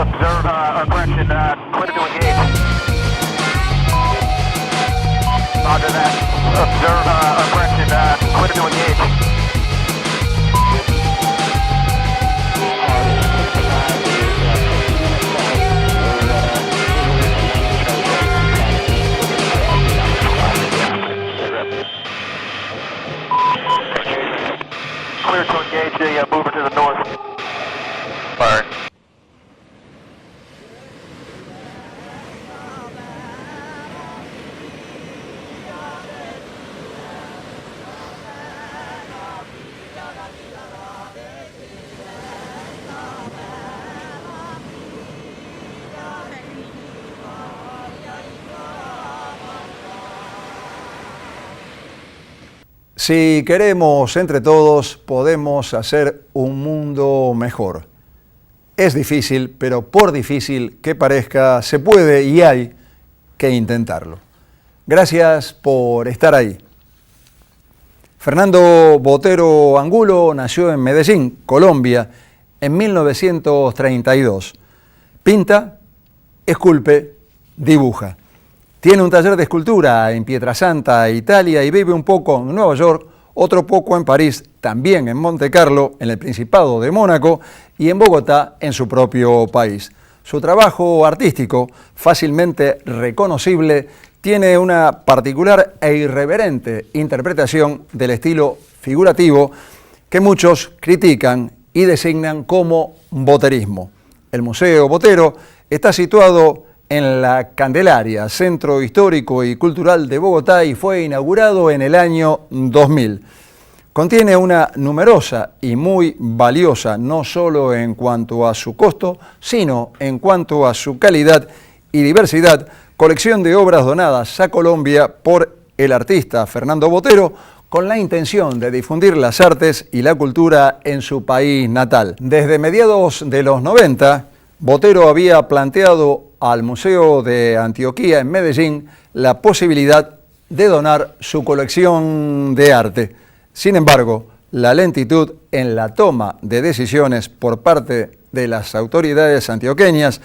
Observe aggression, clear to engage. Roger that. Observe aggression, clear to engage. Clear to engage the mover to the north. Fire. Si queremos entre todos, podemos hacer un mundo mejor. Es difícil, pero por difícil que parezca, se puede y hay que intentarlo. Gracias por estar ahí. Fernando Botero Angulo nació en Medellín, Colombia, en 1932. Pinta, esculpe, dibuja. Tiene un taller de escultura en Pietrasanta, Italia, y vive un poco en Nueva York, otro poco en París, también en Montecarlo, en el Principado de Mónaco, y en Bogotá, en su propio país. Su trabajo artístico, fácilmente reconocible, tiene una particular e irreverente interpretación del estilo figurativo que muchos critican y designan como boterismo. El Museo Botero está situado en la Candelaria, Centro Histórico y Cultural de Bogotá, y fue inaugurado en el año 2000. Contiene una numerosa y muy valiosa, no solo en cuanto a su costo, sino en cuanto a su calidad y diversidad, colección de obras donadas a Colombia por el artista Fernando Botero, con la intención de difundir las artes y la cultura en su país natal. Desde mediados de los 90, Botero había planteado al Museo de Antioquía en Medellín la posibilidad de donar su colección de arte. Sin embargo, la lentitud en la toma de decisiones por parte de las autoridades antioqueñas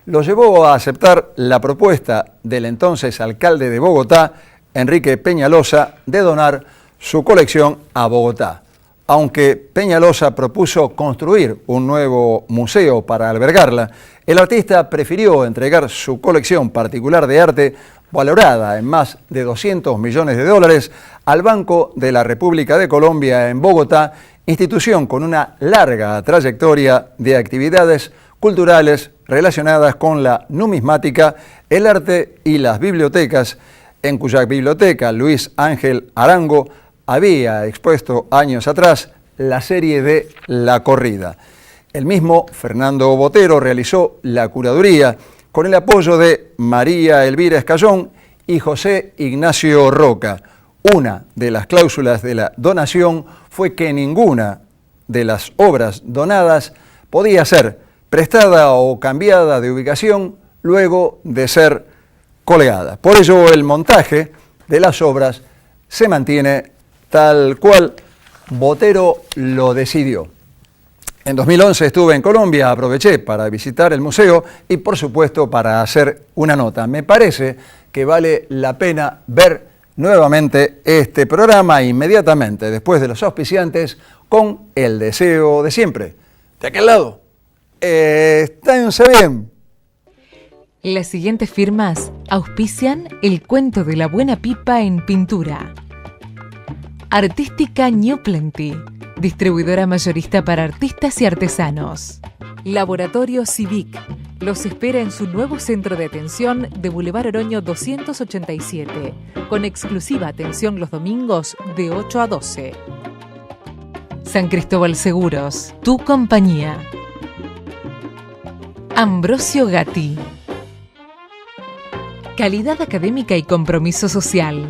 lo llevó a aceptar la propuesta del entonces alcalde de Bogotá, Enrique Peñalosa, de donar su colección a Bogotá. Aunque Peñalosa propuso construir un nuevo museo para albergarla, el artista prefirió entregar su colección particular de arte, valorada en más de $200 millones, al Banco de la República de Colombia en Bogotá, institución con una larga trayectoria de actividades culturales relacionadas con la numismática, el arte y las bibliotecas, en cuya biblioteca Luis Ángel Arango había expuesto años atrás la serie de La Corrida. El mismo Fernando Botero realizó la curaduría con el apoyo de María Elvira Escayón y José Ignacio Roca. Una de las cláusulas de la donación fue que ninguna de las obras donadas podía ser prestada o cambiada de ubicación luego de ser colgada. Por ello, el montaje de las obras se mantiene tal cual Botero lo decidió. En 2011 estuve en Colombia, aproveché para visitar el museo y por supuesto para hacer una nota. Me parece que vale la pena ver nuevamente este programa inmediatamente después de los auspiciantes, con el deseo de siempre. De aquel lado, esténse bien. Las siguientes firmas auspician el cuento de la buena pipa en pintura. Artística New Plenty, distribuidora mayorista para artistas y artesanos. Laboratorio Civic los espera en su nuevo centro de atención de Boulevard Oroño 287, con exclusiva atención los domingos de 8 a 12. San Cristóbal Seguros, tu compañía. Ambrosio Gatti. Calidad académica y compromiso social.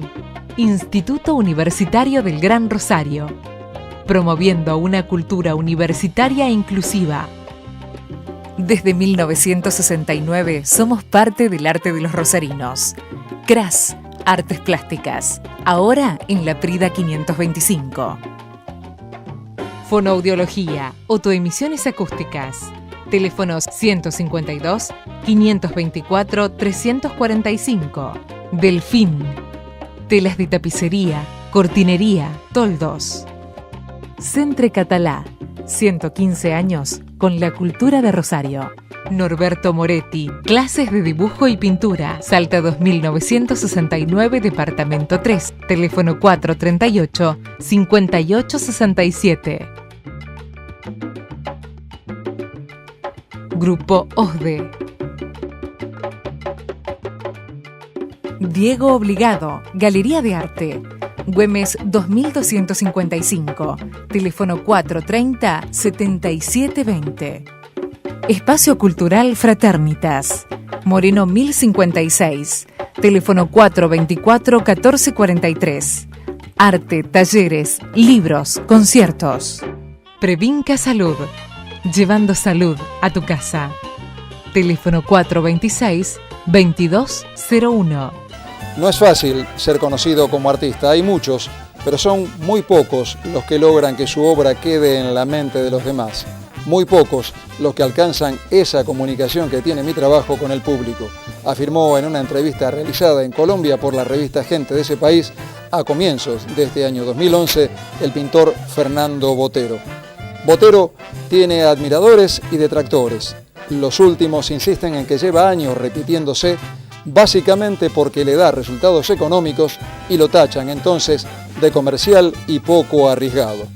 Instituto Universitario del Gran Rosario. Promoviendo una cultura universitaria inclusiva. Desde 1969 somos parte del arte de los rosarinos. CRAS, Artes Plásticas. Ahora en La Prida 525. Fonoaudiología, autoemisiones acústicas. Teléfonos 152 524 345. Delfín. Telas de tapicería, cortinería, toldos. Centre Catalá. 115 años con la cultura de Rosario. Norberto Moretti. Clases de dibujo y pintura. Salta 2969, departamento 3. Teléfono 438 5867. Grupo OSDE. Diego Obligado, Galería de Arte. Güemes 2255. Teléfono 430-7720. Espacio Cultural Fraternitas. Moreno 1056. Teléfono 424-1443. Arte, talleres, libros, conciertos. Previnca Salud. Llevando salud a tu casa. Teléfono 426-2201. No es fácil ser conocido como artista, hay muchos, pero son muy pocos los que logran que su obra quede en la mente de los demás. Muy pocos los que alcanzan esa comunicación que tiene mi trabajo con el público, afirmó en una entrevista realizada en Colombia por la revista Gente de ese país a comienzos de este año 2011 el pintor Fernando Botero. Botero tiene admiradores y detractores. Los últimos insisten en que lleva años repitiéndose, básicamente porque le da resultados económicos y lo tachan entonces de comercial y poco arriesgado.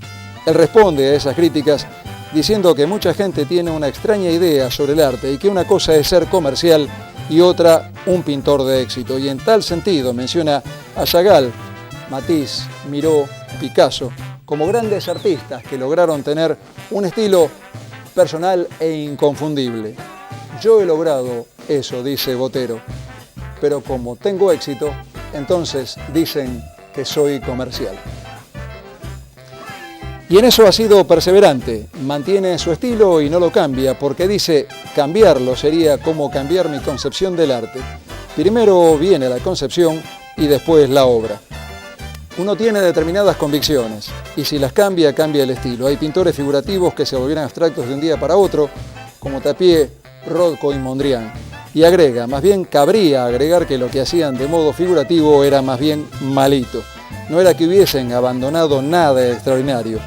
Él responde a esas críticas diciendo que mucha gente tiene una extraña idea sobre el arte y que una cosa es ser comercial y otra un pintor de éxito. Y en tal sentido menciona a Chagall, Matisse, Miró, Picasso como grandes artistas que lograron tener un estilo personal e inconfundible. Yo he logrado eso, dice Botero, pero como tengo éxito, entonces dicen que soy comercial. Y en eso ha sido perseverante, mantiene su estilo y no lo cambia, porque dice, cambiarlo sería como cambiar mi concepción del arte. Primero viene la concepción y después la obra. Uno tiene determinadas convicciones y si las cambia, cambia el estilo. Hay pintores figurativos que se volvieron abstractos de un día para otro, como Tapié, Rothko y Mondrian. Y agrega, más bien cabría agregar que lo que hacían de modo figurativo era más bien malito. No era que hubiesen abandonado nada extraordinario.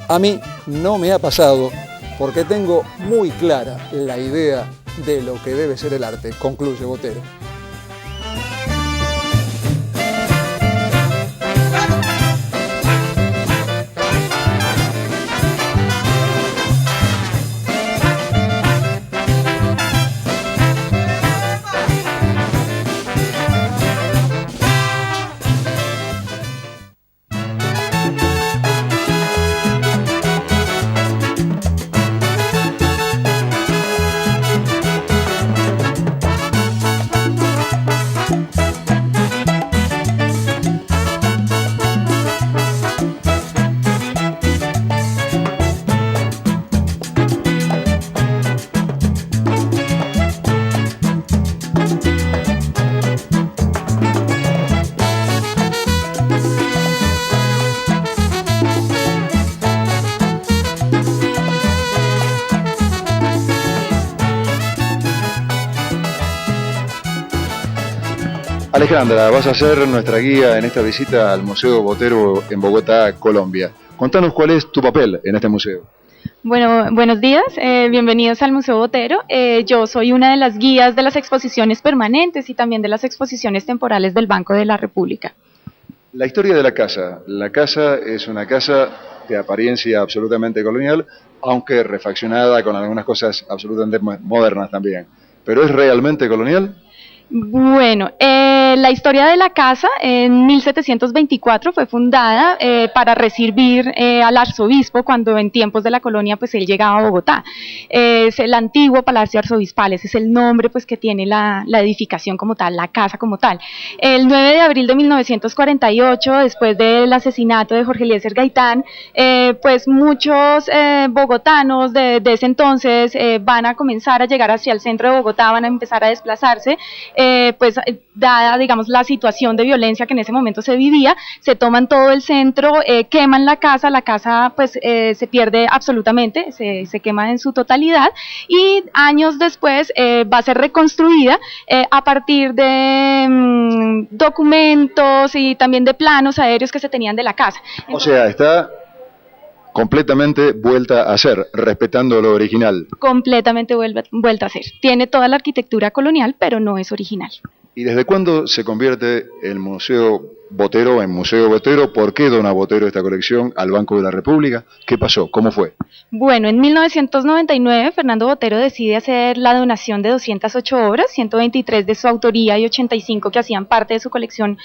A mí no me ha pasado porque tengo muy clara la idea de lo que debe ser el arte, concluye Botero. Alejandra, vas a ser nuestra guía en esta visita al Museo Botero en Bogotá, Colombia. Contanos cuál es tu papel en este museo. Bueno, buenos días, bienvenidos al Museo Botero. Yo soy una de las guías de las exposiciones permanentes y también de las exposiciones temporales del Banco de la República. La historia de la casa. La casa es una casa de apariencia absolutamente colonial, aunque refaccionada con algunas cosas absolutamente modernas también. ¿Pero es realmente colonial? Bueno, La historia de la casa en 1724 fue fundada para recibir al arzobispo cuando en tiempos de la colonia pues él llegaba a Bogotá. Es el antiguo Palacio Arzobispal, ese es el nombre pues que tiene la edificación como tal, la casa como tal. El 9 de abril de 1948, después del asesinato de Jorge Eliezer Gaitán, pues muchos bogotanos de ese entonces van a comenzar a llegar hacia el centro de Bogotá, van a empezar a desplazarse, pues dada digamos la situación de violencia que en ese momento se vivía, se toman todo el centro, queman la casa pues se pierde absolutamente, se quema en su totalidad y años después va a ser reconstruida a partir de documentos y también de planos aéreos que se tenían de la casa. O sea, está completamente vuelta a ser, respetando lo original. Completamente vuelta a ser. Tiene toda la arquitectura colonial, pero no es original. ¿Y desde cuándo se convierte el Museo Botero en Museo Botero? ¿Por qué dona Botero esta colección al Banco de la República? ¿Qué pasó? ¿Cómo fue? Bueno, en 1999 Fernando Botero decide hacer la donación de 208 obras, 123 de su autoría y 85 que hacían parte de su colección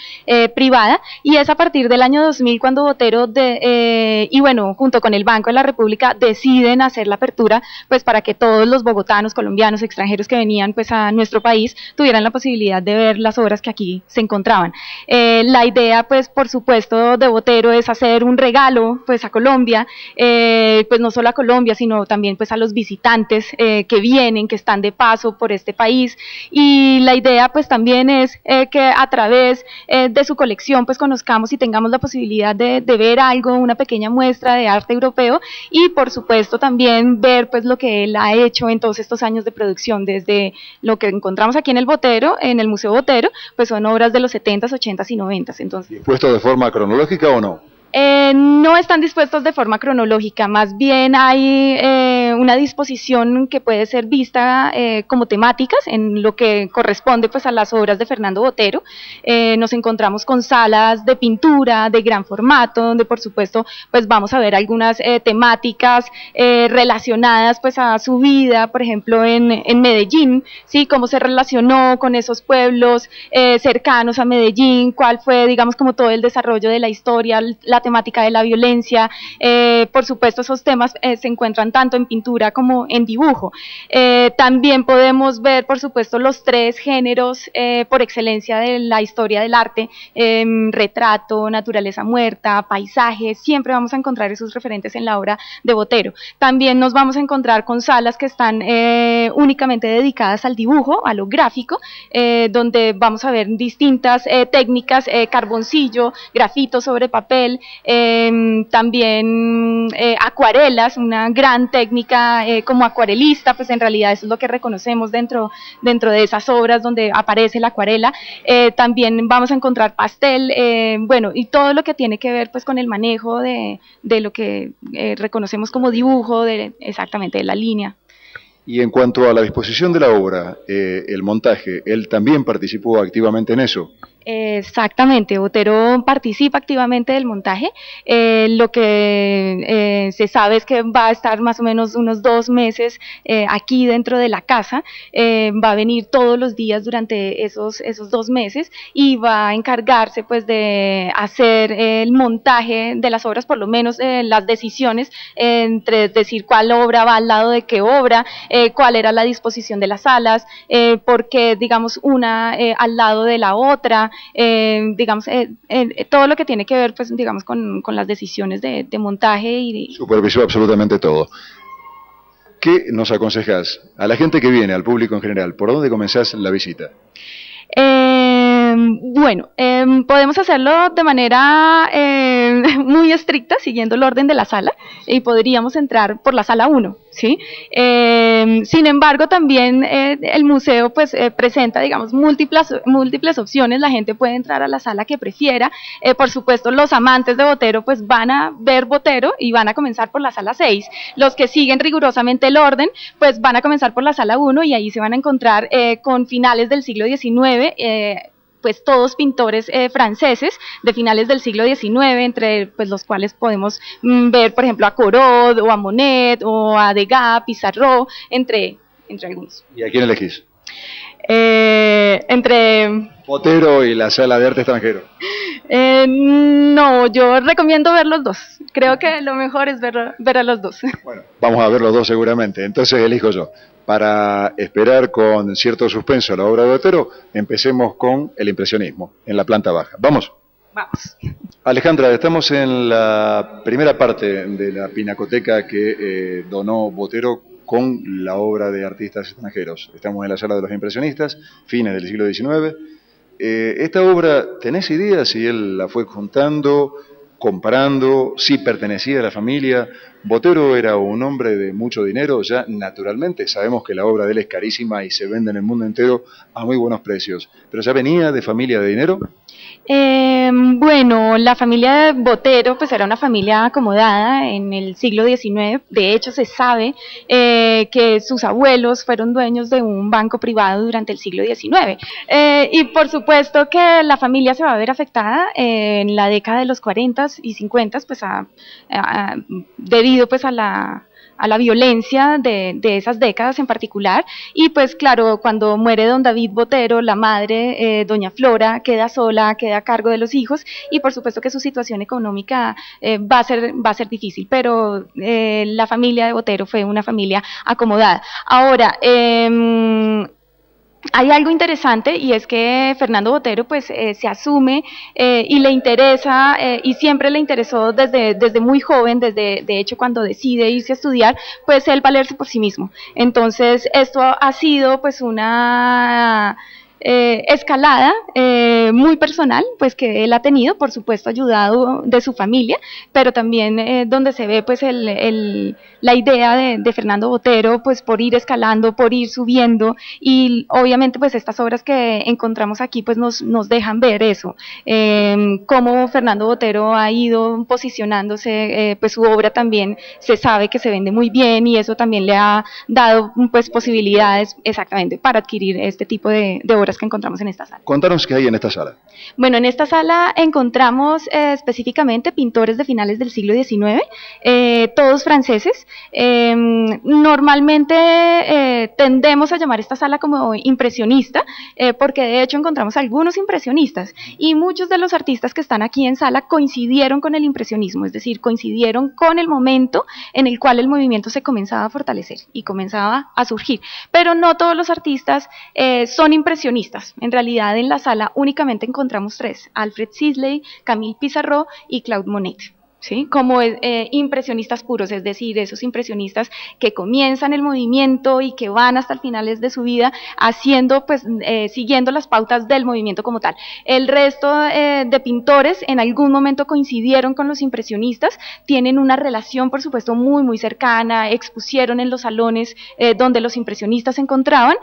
privada, y es a partir del año 2000 cuando Botero y bueno, junto con el Banco de la República deciden hacer la apertura pues para que todos los bogotanos, colombianos, extranjeros que venían pues a nuestro país tuvieran la posibilidad de ver las obras que aquí se encontraban. La idea pues por supuesto de Botero es hacer un regalo pues a Colombia, pues no solo a Colombia sino también pues a los visitantes que vienen, que están de paso por este país, y la idea pues también es que a través de su colección pues conozcamos y tengamos la posibilidad de ver algo, una pequeña muestra de arte europeo, y por supuesto también ver pues lo que él ha hecho en todos estos años de producción, desde lo que encontramos aquí en el Botero, en el Museo Botero, pues son obras de los 70s, 80s y 90s. Entonces, ¿puesto de forma cronológica o no? No están dispuestos de forma cronológica, más bien hay una disposición que puede ser vista como temáticas en lo que corresponde pues a las obras de Fernando Botero. Nos encontramos con salas de pintura de gran formato, donde por supuesto pues vamos a ver algunas temáticas relacionadas pues a su vida, por ejemplo en Medellín, ¿sí? Cómo se relacionó con esos pueblos cercanos a Medellín, cuál fue digamos como todo el desarrollo de la historia, la temática de la violencia, por supuesto esos temas se encuentran tanto en pintura como en dibujo. También podemos ver por supuesto los tres géneros por excelencia de la historia del arte, retrato, naturaleza muerta, paisaje, siempre vamos a encontrar esos referentes en la obra de Botero. También nos vamos a encontrar con salas que están únicamente dedicadas al dibujo, a lo gráfico, donde vamos a ver distintas técnicas, carboncillo, grafito sobre papel, también acuarelas, una gran técnica como acuarelista, pues en realidad eso es lo que reconocemos dentro de esas obras donde aparece la acuarela. También vamos a encontrar pastel, bueno, y todo lo que tiene que ver pues con el manejo de lo que reconocemos como dibujo, exactamente de la línea. Y en cuanto a la disposición de la obra, el montaje, ¿él también participó activamente en eso? Exactamente, Botero participa activamente del montaje. Lo que se sabe es que va a estar más o menos unos 2 meses aquí dentro de la casa, va a venir todos los días durante esos 2 meses y va a encargarse pues de hacer el montaje de las obras, por lo menos las decisiones entre decir cuál obra va al lado de qué obra, cuál era la disposición de las salas, porque digamos una al lado de la otra, digamos todo lo que tiene que ver pues digamos con las decisiones de montaje y supervisó absolutamente todo. ¿Qué nos aconsejas a la gente que viene, al público en general? ¿Por dónde comenzás la visita? Bueno, podemos hacerlo de manera muy estricta, siguiendo el orden de la sala, y podríamos entrar por la sala 1, ¿sí? Sin embargo, también el museo pues presenta, digamos, múltiples opciones. La gente puede entrar a la sala que prefiera. Por supuesto, los amantes de Botero pues van a ver Botero y van a comenzar por la sala 6. Los que siguen rigurosamente el orden pues van a comenzar por la sala 1 y ahí se van a encontrar con finales del siglo XIX, pues todos pintores franceses de finales del siglo XIX, entre pues los cuales podemos ver por ejemplo a Corot o a Monet o a Degas, Pissarro, entre algunos. ¿Y a quién elegís? Entre Botero y la Sala de Arte Extranjero. No, yo recomiendo ver los dos. Creo que lo mejor es ver a los dos. Bueno, vamos a ver los dos seguramente, entonces elijo yo. Para esperar con cierto suspenso la obra de Botero, empecemos con el impresionismo, en la planta baja. ¿Vamos? Vamos. Alejandra, estamos en la primera parte de la pinacoteca que donó Botero con la obra de artistas extranjeros. Estamos en la Sala de los Impresionistas, fines del siglo XIX. Esta obra, ¿tenés idea si él la fue juntando, comparando, si pertenecía a la familia? Botero era un hombre de mucho dinero, ya naturalmente sabemos que la obra de él es carísima y se vende en el mundo entero a muy buenos precios, pero ¿ya venía de familia de dinero? Bueno, la familia de Botero pues era una familia acomodada en el siglo XIX. De hecho, se sabe que sus abuelos fueron dueños de un banco privado durante el siglo XIX. Y por supuesto que la familia se va a ver afectada en la década de los 40 y 50, pues debido pues a la violencia de esas décadas en particular. Y pues claro, cuando muere don David Botero, la madre, doña Flora, queda sola, queda a cargo de los hijos, y por supuesto que su situación económica va a ser difícil, pero la familia de Botero fue una familia acomodada. Ahora, hay algo interesante, y es que Fernando Botero pues se asume y le interesa y siempre le interesó desde muy joven, de hecho cuando decide irse a estudiar, pues él valerse por sí mismo. Entonces esto ha sido pues una escalada muy personal pues que él ha tenido, por supuesto ayudado de su familia, pero también donde se ve pues la idea de Fernando Botero pues por ir escalando, por ir subiendo, y obviamente pues estas obras que encontramos aquí pues nos dejan ver eso, cómo Fernando Botero ha ido posicionándose, pues su obra también se sabe que se vende muy bien, y eso también le ha dado pues posibilidades exactamente para adquirir este tipo de obras que encontramos en esta sala. Contanos qué hay en esta sala. Bueno, en esta sala encontramos específicamente pintores de finales del siglo XIX, todos franceses. Normalmente tendemos a llamar esta sala como impresionista, porque de hecho encontramos algunos impresionistas, y muchos de los artistas que están aquí en sala coincidieron con el impresionismo, es decir, coincidieron con el momento en el cual el movimiento se comenzaba a fortalecer y comenzaba a surgir, pero no todos los artistas son impresionistas. En realidad en la sala únicamente encontramos tres: Alfred Sisley, Camille Pissarro y Claude Monet, ¿sí? Como impresionistas puros, es decir, esos impresionistas que comienzan el movimiento y que van hasta el finales de su vida haciendo, pues, siguiendo las pautas del movimiento como tal. El resto de pintores en algún momento coincidieron con los impresionistas, tienen una relación, por supuesto, muy, muy cercana, expusieron en los salones donde los impresionistas se encontraban,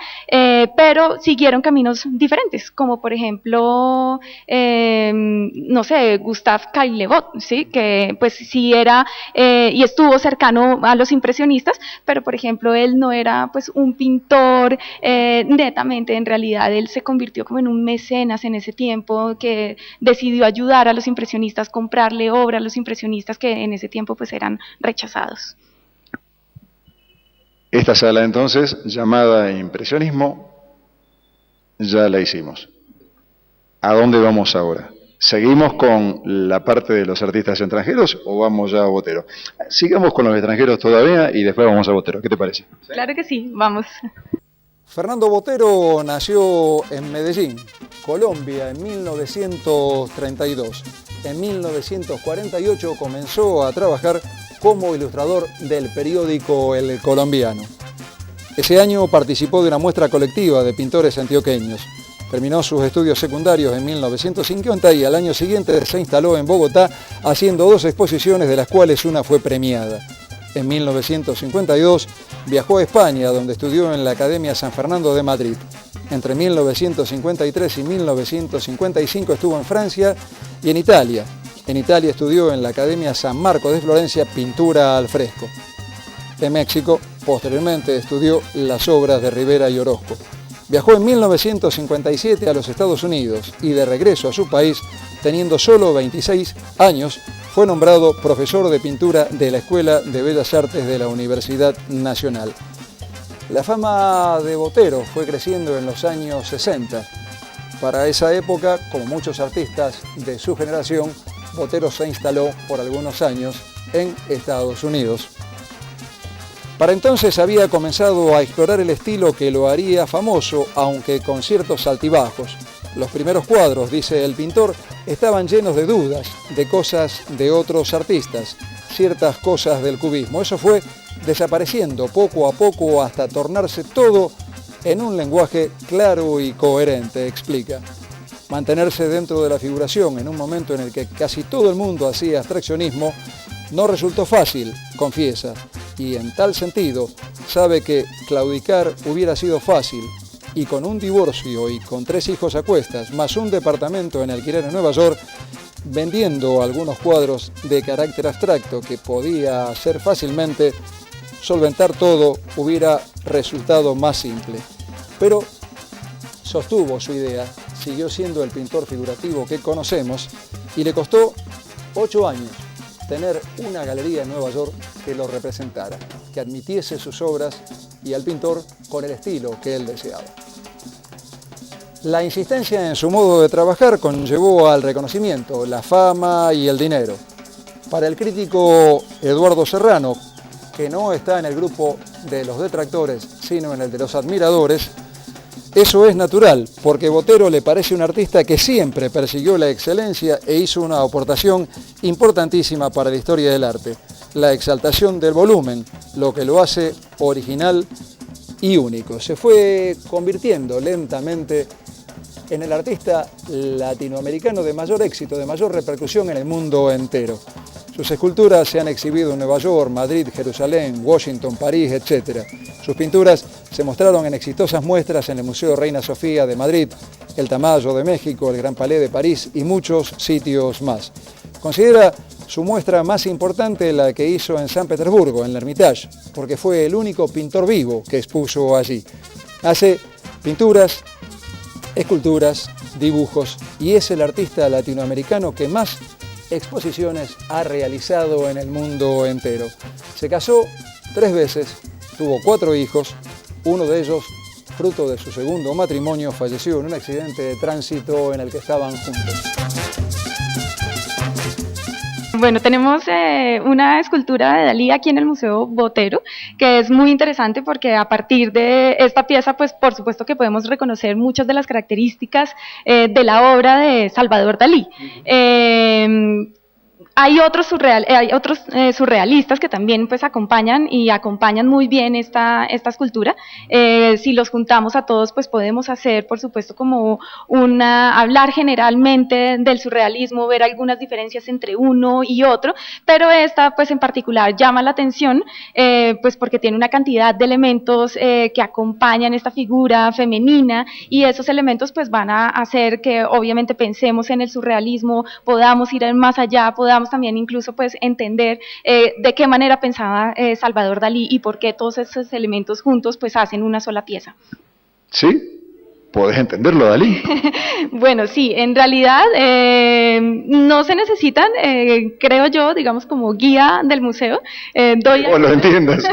pero siguieron caminos diferentes, como por ejemplo, no sé, Gustave Caillebotte, ¿sí? Que pues sí era y estuvo cercano a los impresionistas, pero por ejemplo él no era pues un pintor netamente. En realidad él se convirtió como en un mecenas en ese tiempo, que decidió ayudar a los impresionistas, comprarle obra a los impresionistas que en ese tiempo pues eran rechazados. Esta sala entonces, llamada impresionismo, ya la hicimos. ¿A dónde vamos ahora? ¿Seguimos con la parte de los artistas extranjeros o vamos ya a Botero? Sigamos con los extranjeros todavía y después vamos a Botero. ¿Qué te parece? Claro que sí, vamos. Fernando Botero nació en Medellín, Colombia, en 1932. En 1948 comenzó a trabajar como ilustrador del periódico El Colombiano. Ese año participó de una muestra colectiva de pintores antioqueños. Terminó sus estudios secundarios en 1950 y al año siguiente se instaló en Bogotá haciendo 2 exposiciones, de las cuales una fue premiada. En 1952 viajó a España, donde estudió en la Academia San Fernando de Madrid. Entre 1953 y 1955 estuvo en Francia y en Italia. En Italia estudió en la Academia San Marco de Florencia pintura al fresco. En México, posteriormente, estudió las obras de Rivera y Orozco. Viajó en 1957 a los Estados Unidos y de regreso a su país, teniendo solo 26 años, fue nombrado profesor de pintura de la Escuela de Bellas Artes de la Universidad Nacional. La fama de Botero fue creciendo en los años 60. Para esa época, como muchos artistas de su generación, Botero se instaló por algunos años en Estados Unidos. Para entonces había comenzado a explorar el estilo que lo haría famoso, aunque con ciertos altibajos. Los primeros cuadros, dice el pintor, estaban llenos de dudas, de cosas de otros artistas, ciertas cosas del cubismo. Eso fue desapareciendo poco a poco hasta tornarse todo en un lenguaje claro y coherente, explica. Mantenerse dentro de la figuración en un momento en el que casi todo el mundo hacía abstraccionismo no resultó fácil, confiesa, y en tal sentido sabe que claudicar hubiera sido fácil, y con un divorcio y con 3 hijos a cuestas, más un departamento en alquiler en Nueva York, vendiendo algunos cuadros de carácter abstracto que podía hacer fácilmente, solventar todo hubiera resultado más simple. Pero sostuvo su idea, siguió siendo el pintor figurativo que conocemos y le costó 8 años tener una galería en Nueva York que lo representara, que admitiese sus obras y al pintor con el estilo que él deseaba. La insistencia en su modo de trabajar conllevó al reconocimiento, la fama y el dinero. Para el crítico Eduardo Serrano, que no está en el grupo de los detractores, sino en el de los admiradores, eso es natural, porque Botero le parece un artista que siempre persiguió la excelencia e hizo una aportación importantísima para la historia del arte, la exaltación del volumen, lo que lo hace original y único. Se fue convirtiendo lentamente en el artista latinoamericano de mayor éxito, de mayor repercusión en el mundo entero. Sus esculturas se han exhibido en Nueva York, Madrid, Jerusalén, Washington, París, etc. Sus pinturas se mostraron en exitosas muestras en el Museo Reina Sofía de Madrid, el Tamayo de México, el Gran Palais de París y muchos sitios más. Considera su muestra más importante la que hizo en San Petersburgo, en el Hermitage, porque fue el único pintor vivo que expuso allí. Hace pinturas, esculturas, dibujos y es el artista latinoamericano que más exposiciones ha realizado en el mundo entero. Se casó 3 veces, tuvo 4 hijos, uno de ellos, fruto de su segundo matrimonio, falleció en un accidente de tránsito en el que estaban juntos. Bueno, tenemos una escultura de Dalí aquí en el Museo Botero, que es muy interesante porque a partir de esta pieza, pues por supuesto que podemos reconocer muchas de las características de la obra de Salvador Dalí. Hay otros surrealistas que también pues acompañan muy bien esta escultura. Si los juntamos a todos, pues podemos hacer, por supuesto, como hablar generalmente del surrealismo, ver algunas diferencias entre uno y otro, pero esta pues en particular llama la atención, pues porque tiene una cantidad de elementos que acompañan esta figura femenina, y esos elementos pues van a hacer que obviamente pensemos en el surrealismo, podamos ir más allá, podamos también incluso pues entender de qué manera pensaba Salvador Dalí y por qué todos esos elementos juntos pues hacen una sola pieza. ¿Sí? ¿Podés entenderlo, Dalí? Bueno, sí, en realidad no se necesitan, creo yo, digamos como guía del museo. ¿Cómo lo entiendas?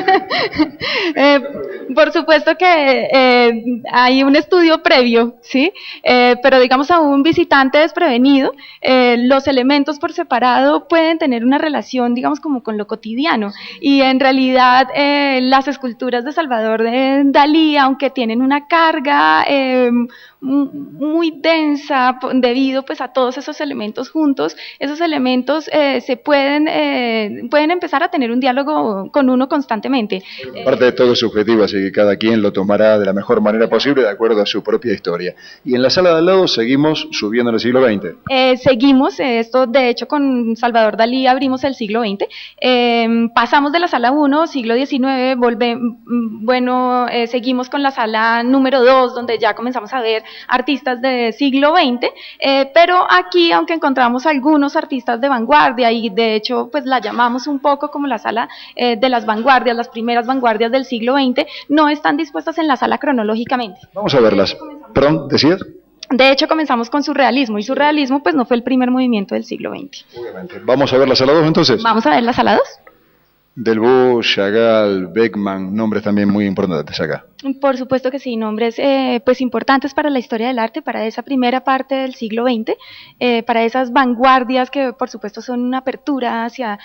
Por supuesto que hay un estudio previo, ¿sí? Pero digamos a un visitante desprevenido, los elementos por separado pueden tener una relación, digamos, como con lo cotidiano. Y en realidad las esculturas de Salvador Dalí, aunque tienen una carga muy densa debido pues a todos esos elementos juntos, esos elementos se pueden empezar a tener un diálogo con uno constantemente. Parte de todo es subjetivo, así que cada quien lo tomará de la mejor manera posible de acuerdo a su propia historia. Y en la sala de al lado seguimos subiendo en el siglo XX. Seguimos, esto de hecho con Salvador Dalí abrimos el siglo XX, pasamos de la sala 1, siglo XIX, seguimos con la sala número 2, donde ya comenzamos a ver artistas de siglo XX, pero aquí, aunque encontramos algunos artistas de vanguardia, y de hecho pues la llamamos un poco como la sala de las vanguardias, las primeras vanguardias del siglo XX, no están dispuestas en la sala cronológicamente. Vamos a verlas. ¿Perdón, decías? De hecho comenzamos con surrealismo, y surrealismo pues no fue el primer movimiento del siglo XX. Obviamente. ¿Vamos a ver la sala 2 entonces? Vamos a ver la sala 2. Delvaux, Chagall, Beckmann, nombres también muy importantes acá. Por supuesto que sí, nombres pues importantes para la historia del arte, para esa primera parte del siglo XX, para esas vanguardias que por supuesto son una apertura hacia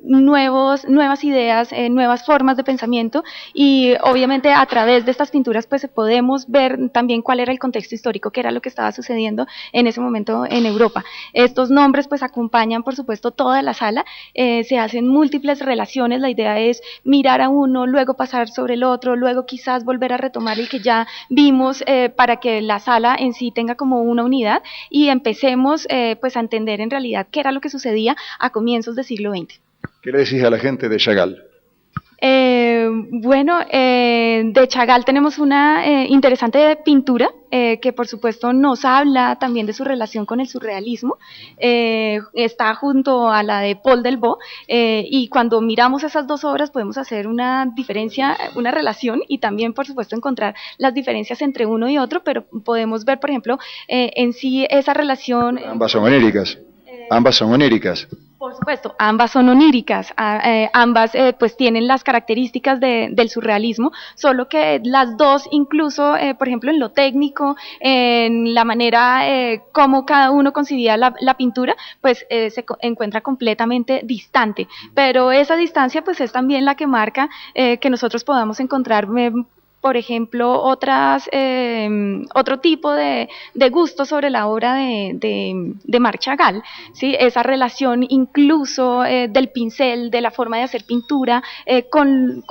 nuevas ideas, nuevas formas de pensamiento, y obviamente a través de estas pinturas pues podemos ver también cuál era el contexto histórico, qué era lo que estaba sucediendo en ese momento en Europa. Estos nombres pues acompañan por supuesto toda la sala, se hacen múltiples relaciones, la idea es mirar a uno, luego pasar sobre el otro, luego quizás volver a retomar el que ya vimos, para que la sala en sí tenga como una unidad y empecemos pues a entender en realidad qué era lo que sucedía a comienzos del siglo XX. ¿Qué le decís a la gente de Chagall? De Chagall tenemos una interesante pintura que por supuesto nos habla también de su relación con el surrealismo, está junto a la de Paul Delvaux, y cuando miramos esas dos obras podemos hacer una diferencia, una relación, y también por supuesto encontrar las diferencias entre uno y otro, pero podemos ver por ejemplo en sí esa relación. Ambas son oníricas. Ambas son oníricas. Por supuesto, ambas son oníricas, ambas pues tienen las características del surrealismo, solo que las dos incluso, por ejemplo, en lo técnico, en la manera como cada uno concebía la pintura, pues se encuentra completamente distante, pero esa distancia pues es también la que marca que nosotros podamos encontrar por ejemplo, otro tipo de gusto sobre la obra de Marc Chagall, ¿sí? Esa relación incluso del pincel, de la forma de hacer pintura con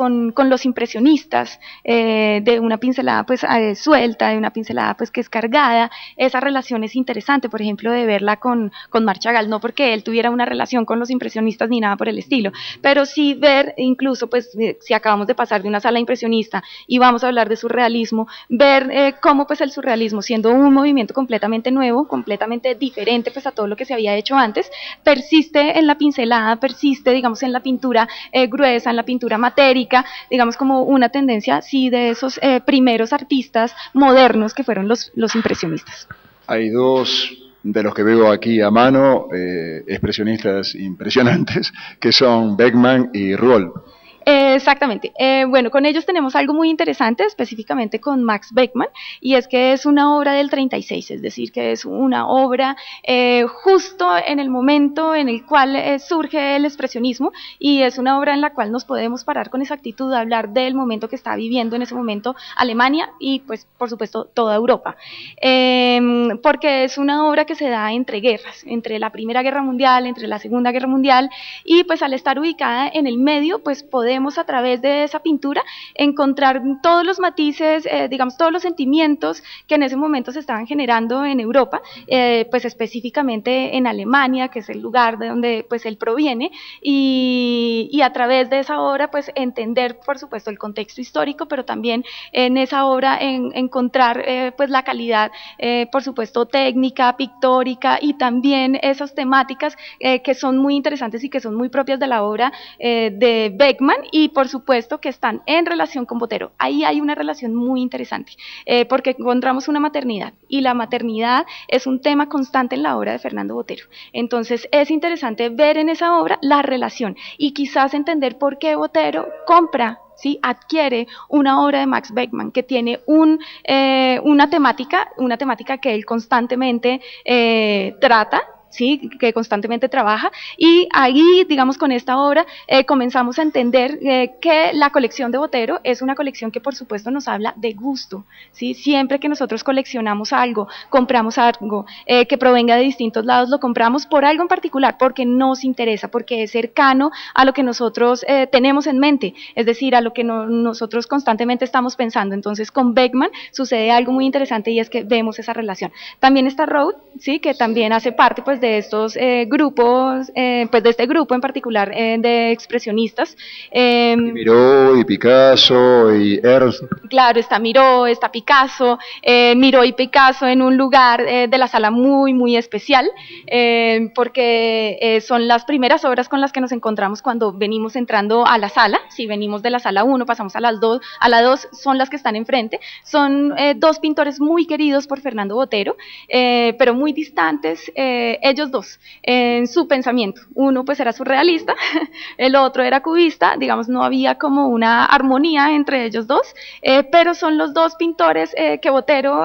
los impresionistas, de una pincelada pues suelta, de una pincelada pues que es cargada. Esa relación es interesante, por ejemplo, de verla con Marc Chagall, no porque él tuviera una relación con los impresionistas ni nada por el estilo, pero sí ver incluso pues si acabamos de pasar de una sala impresionista y vamos a hablar de surrealismo, ver cómo pues el surrealismo, siendo un movimiento completamente nuevo, completamente diferente pues a todo lo que se había hecho antes, persiste en la pincelada, persiste digamos en la pintura gruesa, en la pintura matérica, digamos como una tendencia sí de esos primeros artistas modernos que fueron los impresionistas. Hay dos de los que veo aquí a mano, expresionistas impresionantes, que son Beckmann y Rouault. Exactamente. Bueno, con ellos tenemos algo muy interesante, específicamente con Max Beckmann, y es que es una obra del 36, es decir, que es una obra justo en el momento en el cual surge el expresionismo, y es una obra en la cual nos podemos parar con exactitud a hablar del momento que está viviendo en ese momento Alemania y pues por supuesto toda Europa, porque es una obra que se da entre guerras, entre la Primera Guerra Mundial, entre la Segunda Guerra Mundial, y pues al estar ubicada en el medio, pues podemos a través de esa pintura encontrar todos los matices, digamos todos los sentimientos que en ese momento se estaban generando en Europa, pues específicamente en Alemania, que es el lugar de donde pues él proviene, y a través de esa obra pues entender por supuesto el contexto histórico, pero también en esa obra encontrar pues la calidad por supuesto técnica, pictórica, y también esas temáticas que son muy interesantes y que son muy propias de la obra de Beckmann, y por supuesto que están en relación con Botero. Ahí hay una relación muy interesante, porque encontramos una maternidad, y la maternidad es un tema constante en la obra de Fernando Botero. Entonces es interesante ver en esa obra la relación, y quizás entender por qué Botero compra, ¿sí? Adquiere una obra de Max Beckmann que tiene una temática que él constantemente trata, ¿sí? Que constantemente trabaja, y ahí, digamos, con esta obra comenzamos a entender que la colección de Botero es una colección que por supuesto nos habla de gusto, ¿sí? Siempre que nosotros coleccionamos algo, compramos algo que provenga de distintos lados, lo compramos por algo en particular, porque nos interesa, porque es cercano a lo que nosotros tenemos en mente, es decir, a lo que nosotros constantemente estamos pensando. Entonces con Beckmann sucede algo muy interesante, y es que vemos esa relación. También está Rouault, ¿sí? Que también hace parte pues de estos grupos, pues de este grupo en particular de expresionistas. Miró y Picasso y Ernst. Claro, está Miró, está Picasso, Miró y Picasso en un lugar de la sala muy, muy especial, porque son las primeras obras con las que nos encontramos cuando venimos entrando a la sala. Si venimos de la sala 1, pasamos a la 2, son las que están enfrente. Son dos pintores muy queridos por Fernando Botero, pero muy distantes ellos dos, en su pensamiento. Uno pues era surrealista, el otro era cubista, digamos, no había como una armonía entre ellos dos, pero son los dos pintores que Botero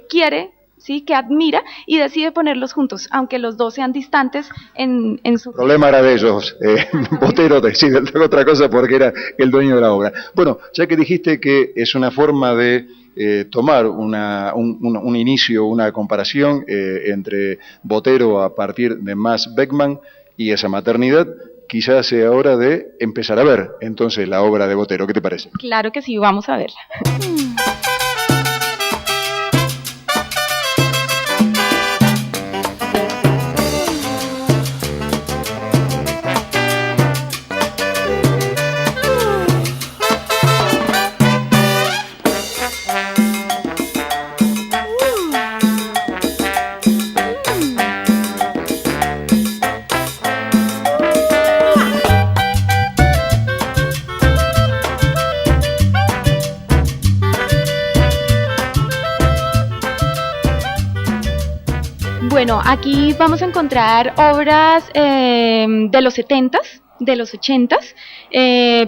quiere, ¿sí?, que admira y decide ponerlos juntos, aunque los dos sean distantes en su... El problema era de ellos. Botero decide otra cosa porque era el dueño de la obra. Bueno, ya que dijiste que es una forma de tomar un inicio, una comparación entre Botero a partir de Max Beckmann y esa maternidad, quizás sea hora de empezar a ver entonces la obra de Botero. ¿Qué te parece? Claro que sí, vamos a verla. Bueno, aquí vamos a encontrar obras de los 70s, de los 80s,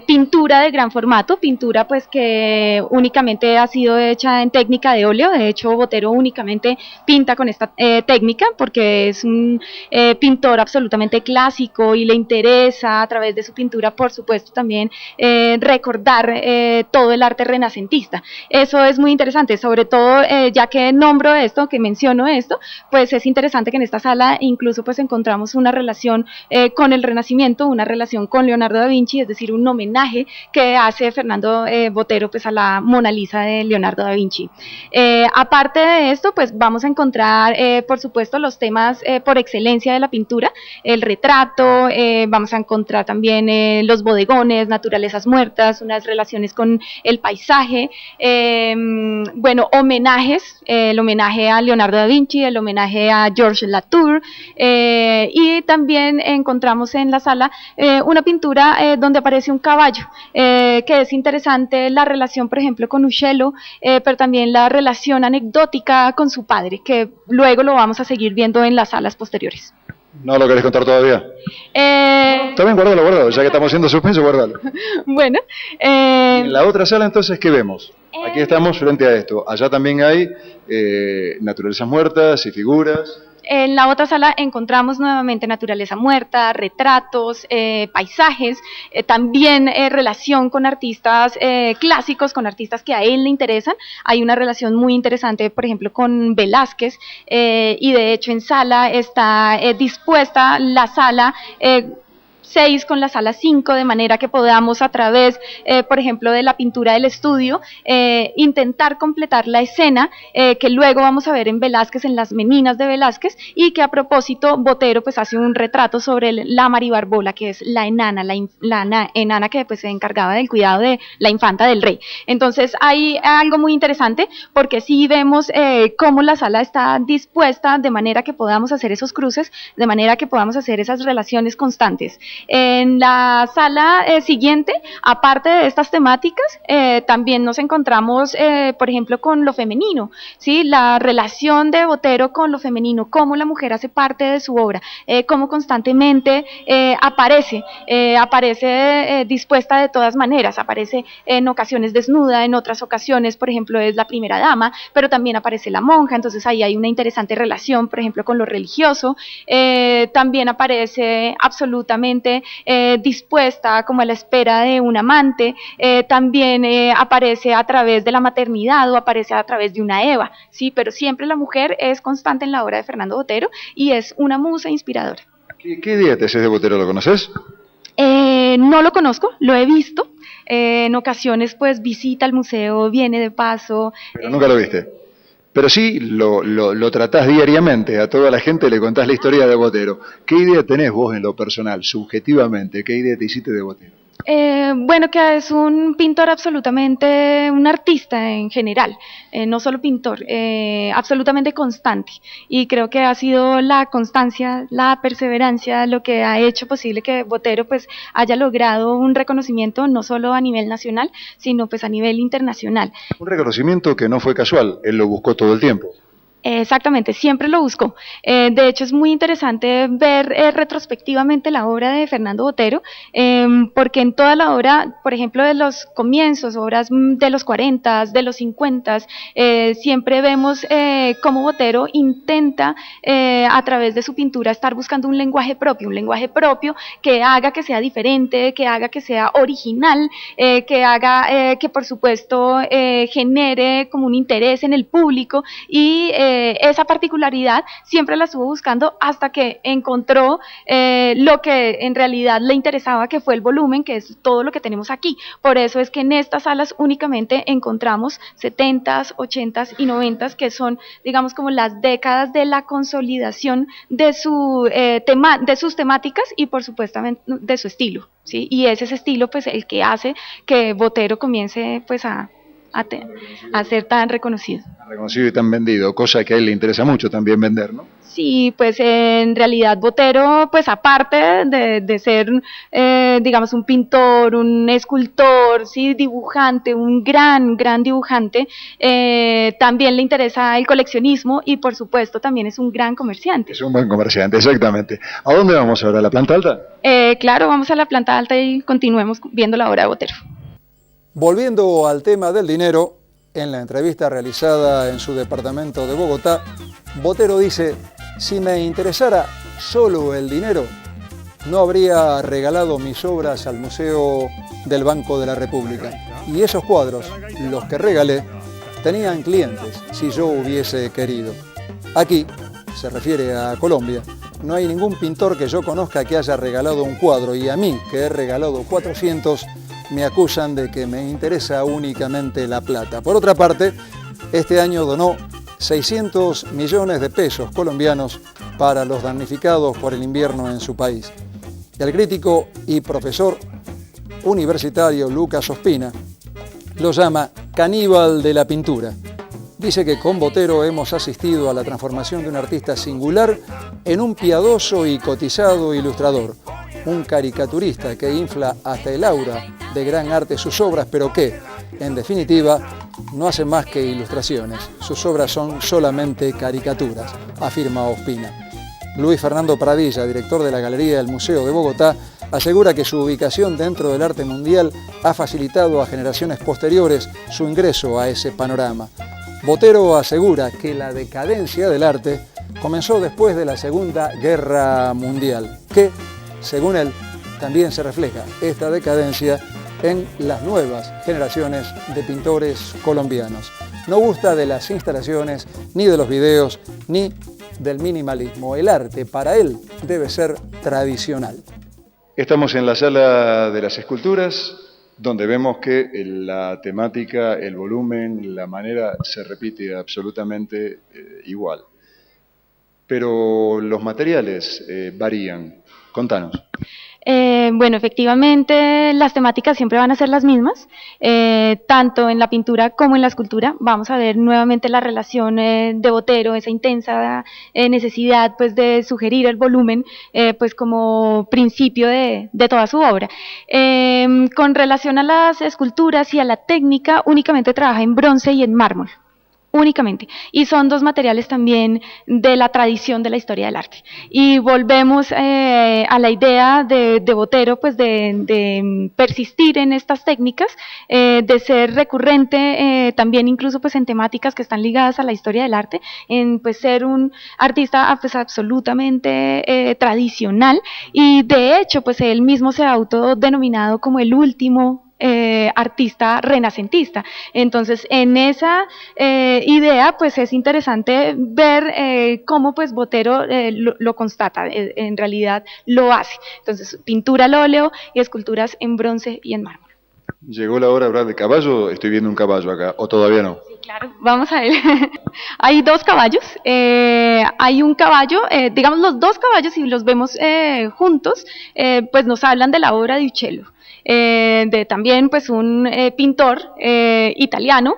pintura de gran formato, pintura pues que únicamente ha sido hecha en técnica de óleo. De hecho Botero únicamente pinta con esta técnica porque es un pintor absolutamente clásico y le interesa a través de su pintura, por supuesto, también recordar todo el arte renacentista. Eso es muy interesante, sobre todo ya que nombro esto, que menciono esto, pues es interesante que en esta sala incluso pues encontramos una relación con el Renacimiento, una relación con Leonardo da Vinci, es decir, un homenaje que hace Fernando Botero pues a la Mona Lisa de Leonardo da Vinci. Aparte de esto, pues vamos a encontrar por supuesto los temas por excelencia de la pintura, el retrato, vamos a encontrar también los bodegones, naturalezas muertas, unas relaciones con el paisaje, bueno, homenajes, el homenaje a Leonardo da Vinci, el homenaje a Georges Latour, y también encontramos en la sala una pintura donde aparece un caballo, que es interesante la relación, por ejemplo, con Uccello, pero también la relación anecdótica con su padre, que luego lo vamos a seguir viendo en las salas posteriores. ¿No lo querés contar todavía? También guárdalo, ya que estamos haciendo suspenso, guárdalo. Bueno. En la otra sala, entonces, ¿qué vemos? Aquí estamos frente a esto. Allá también hay naturalezas muertas y figuras. En la otra sala encontramos nuevamente naturaleza muerta, retratos, paisajes, también relación con artistas clásicos, con artistas que a él le interesan. Hay una relación muy interesante, por ejemplo, con Velázquez, y de hecho en sala está dispuesta la sala 6 con la sala 5, de manera que podamos a través, por ejemplo, de la pintura del estudio, intentar completar la escena que luego vamos a ver en Velázquez, en las Meninas de Velázquez, y que a propósito Botero pues hace un retrato sobre la Maribarbola, que es la enana, la enana que pues se encargaba del cuidado de la infanta del rey. Entonces hay algo muy interesante, porque sí vemos cómo la sala está dispuesta de manera que podamos hacer esos cruces, de manera que podamos hacer esas relaciones constantes. En la sala siguiente, aparte de estas temáticas, también nos encontramos, por ejemplo, con lo femenino, ¿sí? La relación de Botero con lo femenino, cómo la mujer hace parte de su obra, cómo constantemente aparece dispuesta de todas maneras, aparece en ocasiones desnuda, en otras ocasiones, por ejemplo, es la primera dama, pero también aparece la monja. Entonces ahí hay una interesante relación, por ejemplo, con lo religioso. También aparece absolutamente dispuesta como a la espera de un amante, también aparece a través de la maternidad o aparece a través de una Eva, ¿sí? Pero siempre la mujer es constante en la obra de Fernando Botero y es una musa inspiradora. ¿Qué día te haces de Botero? ¿Lo conoces? No lo conozco, lo he visto, en ocasiones pues visita al museo, viene de paso. Pero nunca lo viste. Pero sí lo tratás diariamente, a toda la gente le contás la historia de Botero. ¿Qué idea tenés vos en lo personal, subjetivamente? ¿Qué idea te hiciste de Botero? Bueno, que es un pintor absolutamente, un artista en general, no solo pintor, absolutamente constante, y creo que ha sido la constancia, la perseverancia lo que ha hecho posible que Botero pues haya logrado un reconocimiento no solo a nivel nacional, sino pues a nivel internacional. Un reconocimiento que no fue casual, él lo buscó todo el tiempo. Exactamente, siempre lo buscó. De hecho, es muy interesante ver retrospectivamente la obra de Fernando Botero, porque en toda la obra, por ejemplo, de los comienzos, obras de los 40, de los 50, siempre vemos cómo Botero intenta a través de su pintura estar buscando un lenguaje propio que haga que sea diferente, que haga que sea original, que haga que por supuesto genere como un interés en el público y esa particularidad siempre la estuvo buscando hasta que encontró lo que en realidad le interesaba, que fue el volumen, que es todo lo que tenemos aquí. Por eso es que en estas salas únicamente encontramos 70s, 80s y 90s, que son, digamos, como las décadas de la consolidación de, de sus temáticas y por supuesto de su estilo, ¿sí? Y es ese estilo pues el que hace que Botero comience pues a ser tan reconocido. Reconocido y tan vendido, cosa que a él le interesa mucho también vender, ¿no? Sí, pues en realidad Botero, pues aparte de ser, digamos, un pintor, un escultor, sí, dibujante, un gran dibujante, también le interesa el coleccionismo y por supuesto también es un gran comerciante. Es un buen comerciante, exactamente. ¿A dónde vamos ahora? ¿A la planta alta? Claro, vamos a la planta alta y continuemos viendo la obra de Botero. Volviendo al tema del dinero, en la entrevista realizada en su departamento de Bogotá, Botero dice: si me interesara solo el dinero, no habría regalado mis obras al Museo del Banco de la República. Y esos cuadros, los que regalé, tenían clientes si yo hubiese querido. Aquí, se refiere a Colombia, no hay ningún pintor que yo conozca que haya regalado un cuadro, y a mí, que he regalado 400, me acusan de que me interesa únicamente la plata. Por otra parte, este año donó 600 millones de pesos colombianos para los damnificados por el invierno en su país. El crítico y profesor universitario Lucas Ospina lo llama caníbal de la pintura. Dice que con Botero hemos asistido a la transformación de un artista singular en un piadoso y cotizado ilustrador, un caricaturista que infla hasta el aura de gran arte sus obras, pero que, en definitiva, no hace más que ilustraciones. Sus obras son solamente caricaturas, afirma Ospina. Luis Fernando Pradilla, director de la Galería del Museo de Bogotá, asegura que su ubicación dentro del arte mundial ha facilitado a generaciones posteriores su ingreso a ese panorama. Botero asegura que la decadencia del arte comenzó después de la Segunda Guerra Mundial, que, según él, también se refleja esta decadencia en las nuevas generaciones de pintores colombianos. No gusta de las instalaciones, ni de los videos, ni del minimalismo. El arte, para él, debe ser tradicional. Estamos en la sala de las esculturas, donde vemos que la temática, el volumen, la manera se repite absolutamente igual. Pero los materiales varían. Contanos. Bueno, efectivamente las temáticas siempre van a ser las mismas, tanto en la pintura como en la escultura. Vamos a ver nuevamente la relación de Botero, esa intensa necesidad pues de sugerir el volumen pues como principio de toda su obra. Con relación a las esculturas y a la técnica, únicamente trabaja en bronce y en mármol. Únicamente, y son dos materiales también de la tradición de la historia del arte. Y volvemos a la idea de Botero, pues de persistir en estas técnicas, de ser recurrente también incluso pues en temáticas que están ligadas a la historia del arte, en pues ser un artista pues absolutamente tradicional, y de hecho pues él mismo se ha autodenominado como el último artista renacentista. Entonces en esa idea pues es interesante ver cómo pues Botero lo constata, en realidad lo hace. Entonces pintura al óleo y esculturas en bronce y en mármol. ¿Llegó la hora de hablar de caballo? Estoy viendo un caballo acá, ¿o todavía no? Sí, claro, vamos a ver. Hay dos caballos, hay un caballo, digamos los dos caballos, si los vemos juntos, pues nos hablan de la obra de Uccello. De también pues un pintor italiano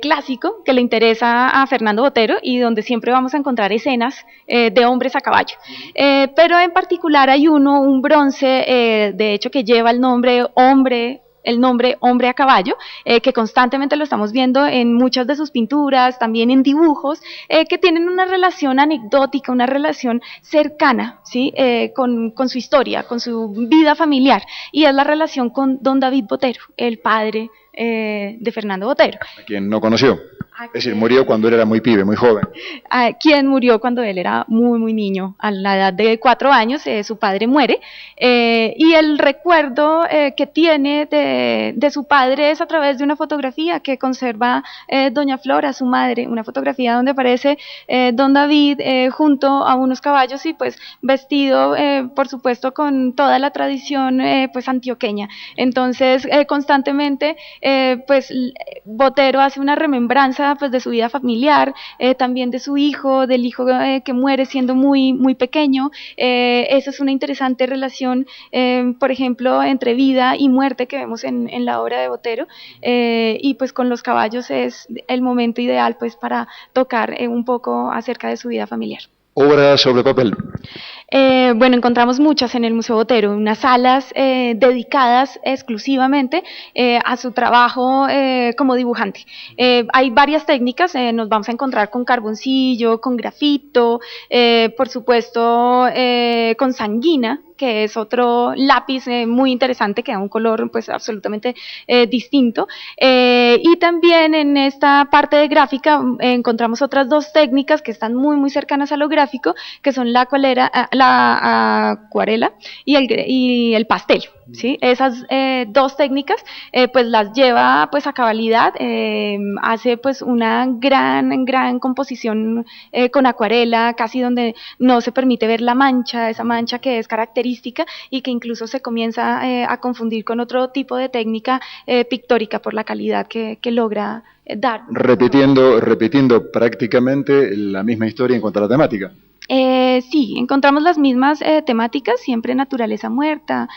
clásico que le interesa a Fernando Botero, y donde siempre vamos a encontrar escenas de hombres a caballo, pero en particular hay un bronce de hecho que lleva el nombre Hombre el nombre Hombre a Caballo, que constantemente lo estamos viendo en muchas de sus pinturas, también en dibujos, que tienen una relación anecdótica, una relación cercana, ¿sí? Con su historia, con su vida familiar, y es la relación con don David Botero, el padre de Fernando Botero. A quien no conoció. Es decir, murió cuando él era muy pibe, muy joven. Quien murió cuando él era muy niño, a la edad de 4 años, su padre muere, y el recuerdo que tiene de su padre es a través de una fotografía que conserva doña Flora, su madre, una fotografía donde aparece don David junto a unos caballos y pues vestido, por supuesto, con toda la tradición pues antioqueña. Entonces, constantemente, pues Botero hace una remembranza pues de su vida familiar, también de su hijo, del hijo que muere siendo muy pequeño. Esa es una interesante relación, por ejemplo, entre vida y muerte que vemos en la obra de Botero, y pues con los caballos es el momento ideal pues para tocar un poco acerca de su vida familiar. Obra sobre papel. Bueno, encontramos muchas en el Museo Botero, unas salas dedicadas exclusivamente a su trabajo como dibujante. Hay varias técnicas, nos vamos a encontrar con carboncillo, con grafito, por supuesto con sanguina, que es otro lápiz muy interesante que da un color pues absolutamente distinto, y también en esta parte de gráfica encontramos otras dos técnicas que están muy cercanas a lo gráfico, que son la acuarela y el pastel. ¿Sí? Esas dos técnicas pues las lleva pues a cabalidad, hace pues una gran composición con acuarela, casi donde no se permite ver la mancha, esa mancha que es característica y que incluso se comienza a confundir con otro tipo de técnica pictórica por la calidad que logra dar. Repitiendo prácticamente la misma historia en cuanto a la temática. Sí, encontramos las mismas temáticas, siempre naturaleza muerta,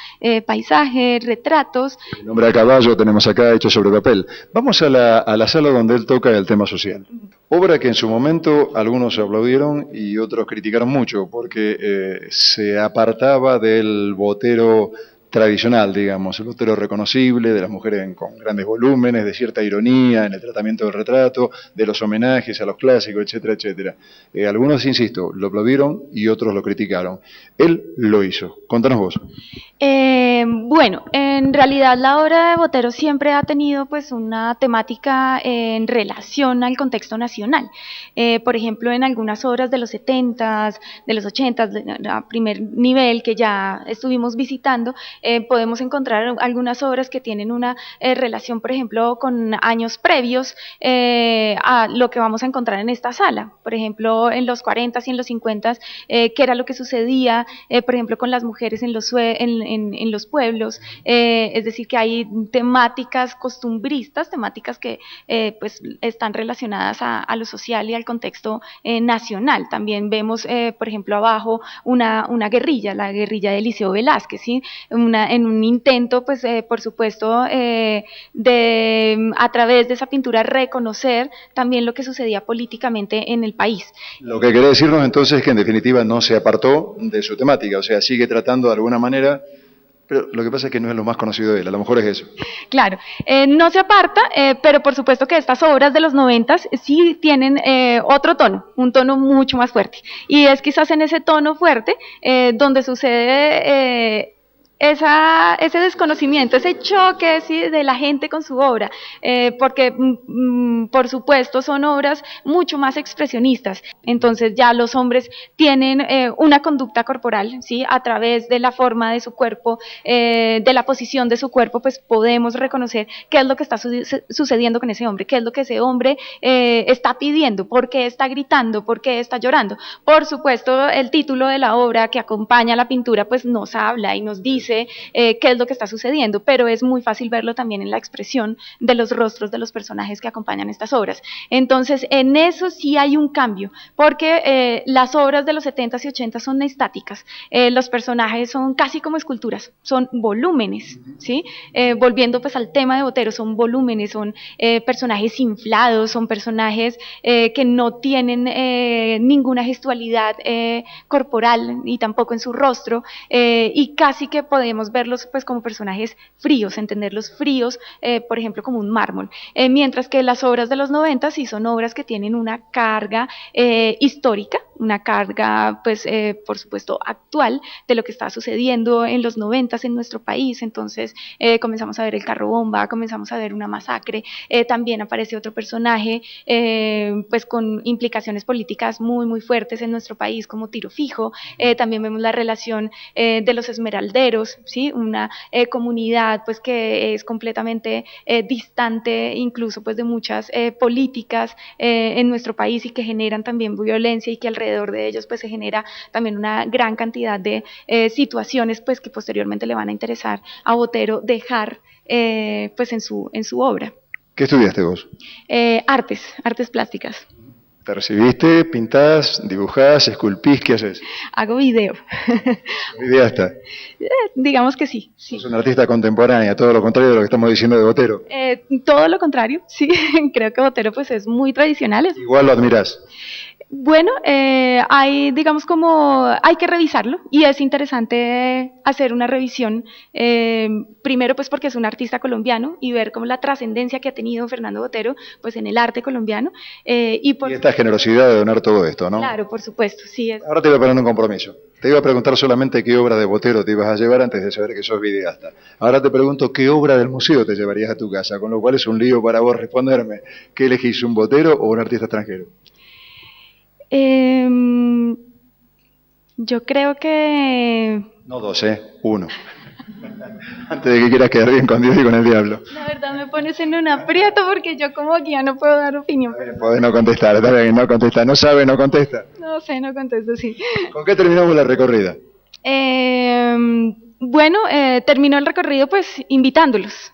paisaje, retratos. El Hombre a Caballo tenemos acá hecho sobre papel. Vamos a la sala donde él toca el tema social. Obra que en su momento algunos aplaudieron y otros criticaron mucho porque se apartaba del Botero tradicional, digamos, el Botero reconocible, de las mujeres con grandes volúmenes, de cierta ironía en el tratamiento del retrato, de los homenajes a los clásicos, etcétera, etcétera. Algunos, insisto, lo aplaudieron y otros lo criticaron. Él lo hizo. Contanos vos. Bueno, en realidad la obra de Botero siempre ha tenido pues una temática en relación al contexto nacional. Por ejemplo, en algunas obras de los 70s, de los 80s, a primer nivel que ya estuvimos visitando, podemos encontrar algunas obras que tienen una relación, por ejemplo, con años previos a lo que vamos a encontrar en esta sala. Por ejemplo, en los 40s y en los 50s, qué era lo que sucedía, por ejemplo, con las mujeres en los pueblos, es decir, que hay temáticas costumbristas, temáticas que pues están relacionadas a lo social y al contexto nacional. También vemos, por ejemplo, abajo una guerrilla, la guerrilla de Eliseo Velázquez, ¿sí? En un intento, pues, por supuesto, de a través de esa pintura reconocer también lo que sucedía políticamente en el país. Lo que quiere decirnos entonces es que en definitiva no se apartó de su temática, o sea, sigue tratando de alguna manera, pero lo que pasa es que no es lo más conocido de él, a lo mejor es eso. Claro, no se aparta, pero por supuesto que estas obras de los 90s sí tienen otro tono, un tono mucho más fuerte, y es quizás en ese tono fuerte donde sucede ese desconocimiento, ese choque, ¿sí?, de la gente con su obra, porque por supuesto son obras mucho más expresionistas. Entonces ya los hombres tienen una conducta corporal, ¿sí?, a través de la forma de su cuerpo, de la posición de su cuerpo, pues podemos reconocer qué es lo que está sucediendo con ese hombre, qué es lo que ese hombre está pidiendo, por qué está gritando, por qué está llorando. Por supuesto, el título de la obra que acompaña la pintura pues nos habla y nos dice qué es lo que está sucediendo, pero es muy fácil verlo también en la expresión de los rostros de los personajes que acompañan estas obras. Entonces, en eso sí hay un cambio, porque las obras de los 70s y 80s son estáticas, los personajes son casi como esculturas, son volúmenes, ¿sí? Volviendo pues al tema de Botero, son volúmenes, son personajes inflados, son personajes que no tienen ninguna gestualidad corporal y tampoco en su rostro, y casi que podemos verlos pues como personajes fríos, entenderlos fríos, por ejemplo, como un mármol, mientras que las obras de los 90 sí son obras que tienen una carga histórica, una carga, pues, por supuesto, actual de lo que está sucediendo en los 90 en nuestro país. Entonces, comenzamos a ver el carro bomba, comenzamos a ver una masacre, también aparece otro personaje, pues, con implicaciones políticas muy, muy fuertes en nuestro país, como Tiro Fijo. También vemos la relación de los esmeralderos, ¿sí? Una comunidad, pues, que es completamente distante, incluso, pues, de muchas políticas en nuestro país y que generan también violencia y que alrededor de ellos pues se genera también una gran cantidad de situaciones pues que posteriormente le van a interesar a Botero dejar pues en su obra. ¿Qué estudiaste vos? Artes plásticas. ¿Te recibiste, pintás, dibujás, esculpís? ¿Qué haces? Hago video. Videasta. Digamos que sí. Sos una artista contemporánea, todo lo contrario de lo que estamos diciendo de Botero. Todo lo contrario, sí. Creo que Botero pues es muy tradicional. Igual lo admirás. Bueno, hay, digamos, como hay que revisarlo y es interesante hacer una revisión, primero pues porque es un artista colombiano y ver como la trascendencia que ha tenido Fernando Botero pues en el arte colombiano. Y esta generosidad de donar todo esto, ¿no? Claro, por supuesto, sí. Ahora te voy a poner un compromiso. Te iba a preguntar solamente qué obra de Botero te ibas a llevar antes de saber que sos videasta. Ahora te pregunto qué obra del museo te llevarías a tu casa, con lo cual es un lío para vos responderme. ¿Qué elegís, un Botero o un artista extranjero? Yo creo que... No dos, uno. Antes de que quieras quedar bien con Dios y con el diablo. La verdad me pones en un aprieto porque yo como guía no puedo dar opinión. Podés no contestar, está bien, no contesta. ¿No sabe, no contesta? No sé, no contesto, sí. ¿Con qué terminamos la recorrida? Bueno, terminó el recorrido pues invitándolos.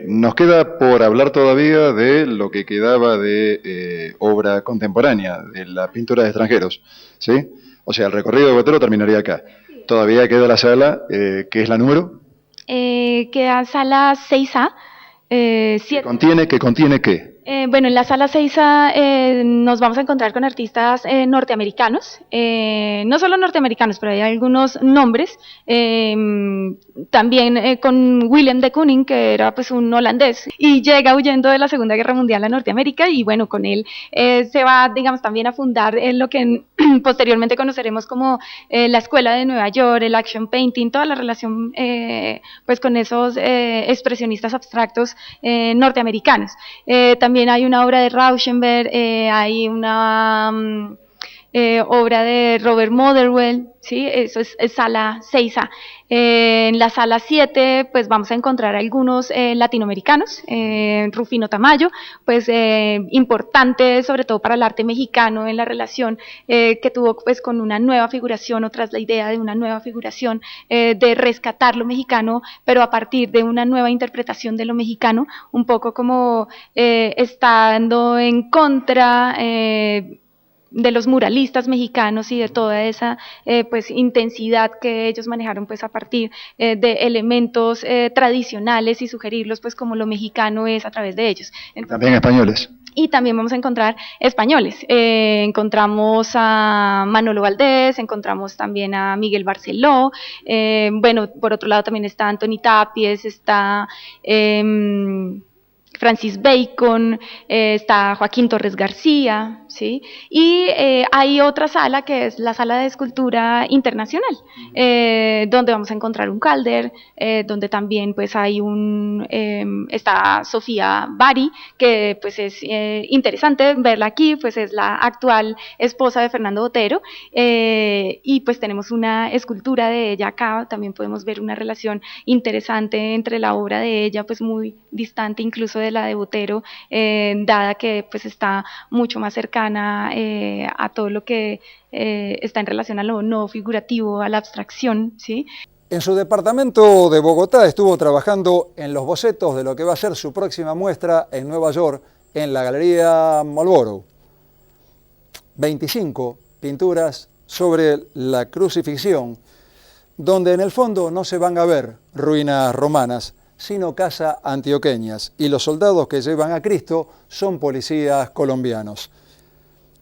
Nos queda por hablar todavía de lo que quedaba de obra contemporánea, de la pintura de extranjeros, ¿sí? O sea, el recorrido de Botero terminaría acá. Todavía queda la sala, ¿qué es la número? Queda sala 6A. ¿Que contiene qué? Bueno, en la sala 6A nos vamos a encontrar con artistas norteamericanos, no solo norteamericanos, pero hay algunos nombres, también con Willem de Kooning, que era pues un holandés, y llega huyendo de la Segunda Guerra Mundial a Norteamérica, y bueno, con él se va, digamos, también a fundar en lo que posteriormente conoceremos como la Escuela de Nueva York, el Action Painting, toda la relación pues con esos expresionistas abstractos norteamericanos. También hay una obra de Rauschenberg, hay una obra de Robert Motherwell, ¿sí? Eso es sala 6A. En la sala 7 pues vamos a encontrar algunos latinoamericanos, Rufino Tamayo, pues importante sobre todo para el arte mexicano en la relación que tuvo pues con una nueva figuración o tras la idea de una nueva figuración de rescatar lo mexicano, pero a partir de una nueva interpretación de lo mexicano, un poco como estando en contra de los muralistas mexicanos y de toda esa pues intensidad que ellos manejaron pues a partir de elementos tradicionales y sugerirlos pues como lo mexicano es a través de ellos. Entonces, también españoles. Y también vamos a encontrar españoles. Encontramos a Manolo Valdés, encontramos también a Miguel Barceló, bueno, por otro lado también está Antoni Tapies, está Francis Bacon, está Joaquín Torres García, ¿sí? Y hay otra sala que es la sala de escultura internacional, donde vamos a encontrar un Calder, donde también pues hay está Sofía Bari, que pues es interesante verla aquí, pues es la actual esposa de Fernando Botero, y pues tenemos una escultura de ella acá, también podemos ver una relación interesante entre la obra de ella, pues muy distante incluso de la de Botero, dada que pues está mucho más cercana a todo lo que está en relación a lo no figurativo, a la abstracción, ¿sí? En su departamento de Bogotá estuvo trabajando en los bocetos de lo que va a ser su próxima muestra en Nueva York, en la Galería Marlborough. 25 pinturas sobre la crucifixión, donde en el fondo no se van a ver ruinas romanas, sino casas antioqueñas, y los soldados que llevan a Cristo son policías colombianos.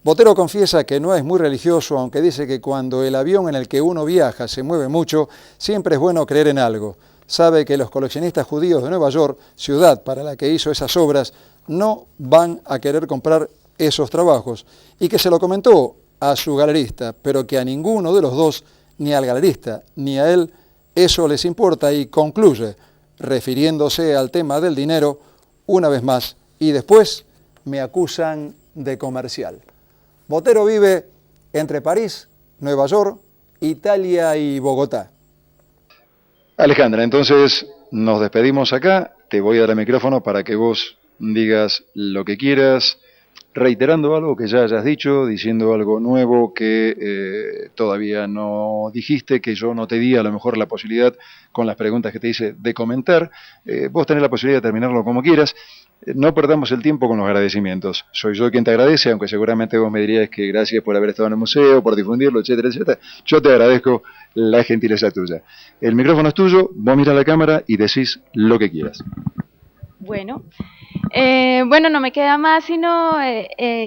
Botero confiesa que no es muy religioso, aunque dice que cuando el avión en el que uno viaja se mueve mucho, siempre es bueno creer en algo. Sabe que los coleccionistas judíos de Nueva York, ciudad para la que hizo esas obras, no van a querer comprar esos trabajos, y que se lo comentó a su galerista, pero que a ninguno de los dos, ni al galerista ni a él, eso les importa, y concluye, refiriéndose al tema del dinero, una vez más, y después me acusan de comercial. Botero vive entre París, Nueva York, Italia y Bogotá. Alejandra, entonces nos despedimos acá. Te voy a dar el micrófono para que vos digas lo que quieras, reiterando algo que ya hayas dicho, diciendo algo nuevo que todavía no dijiste, que yo no te di a lo mejor la posibilidad con las preguntas que te hice de comentar. Vos tenés la posibilidad de terminarlo como quieras. No perdamos el tiempo con los agradecimientos. Soy yo quien te agradece, aunque seguramente vos me dirías que gracias por haber estado en el museo, por difundirlo, etcétera, etcétera. Yo te agradezco la gentileza tuya. El micrófono es tuyo, vos mirá la cámara y decís lo que quieras. Bueno, no me queda más sino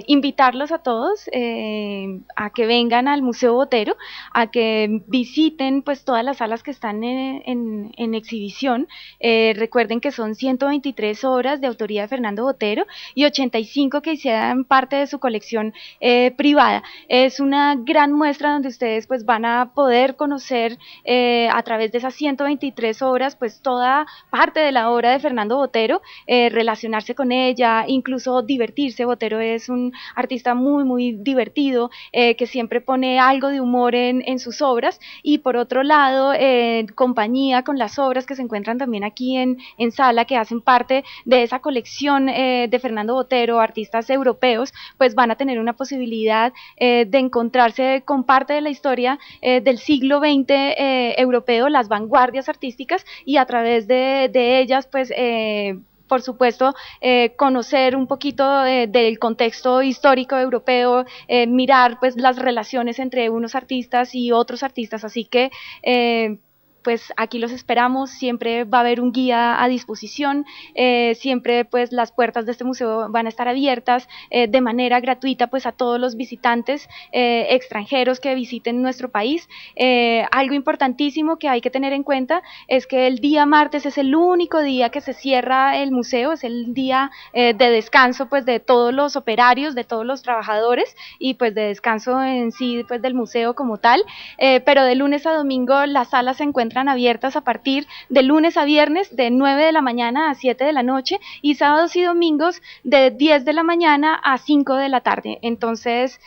invitarlos a todos a que vengan al Museo Botero, a que visiten pues todas las salas que están en exhibición. Recuerden que son 123 obras de autoría de Fernando Botero y 85 que hicieran parte de su colección privada. Es una gran muestra donde ustedes pues van a poder conocer a través de esas 123 obras pues toda parte de la obra de Fernando Botero, relacionarse con ella, incluso divertirse. Botero es un artista muy muy divertido, que siempre pone algo de humor en sus obras, y por otro lado compañía con las obras que se encuentran también aquí en sala, que hacen parte de esa colección de Fernando Botero, artistas europeos, pues van a tener una posibilidad de encontrarse con parte de la historia del siglo XX europeo, las vanguardias artísticas, y a través de ellas pues por supuesto, conocer un poquito del contexto histórico europeo, mirar pues las relaciones entre unos artistas y otros artistas, así que pues aquí los esperamos. Siempre va a haber un guía a disposición, siempre pues las puertas de este museo van a estar abiertas de manera gratuita pues a todos los visitantes extranjeros que visiten nuestro país. Algo importantísimo que hay que tener en cuenta es que el día martes es el único día que se cierra el museo, es el día de descanso pues de todos los operarios, de todos los trabajadores, y pues de descanso en sí pues del museo como tal, pero de lunes a domingo las salas se encuentran abiertas a partir de lunes a viernes de 9 de la mañana a 7 de la noche, y sábados y domingos de 10 de la mañana a 5 de la tarde. Entonces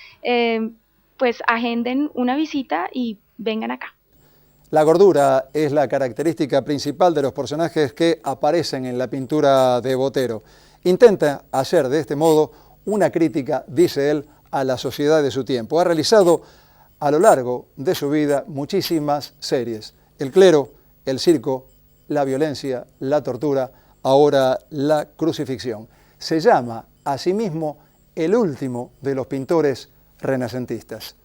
pues agenden una visita y vengan acá. La gordura es la característica principal de los personajes que aparecen en la pintura de Botero. Intenta hacer de este modo una crítica, dice él, a la sociedad de su tiempo. Ha realizado a lo largo de su vida muchísimas series: el clero, el circo, la violencia, la tortura, ahora la crucifixión. Se llama a sí mismo el último de los pintores renacentistas.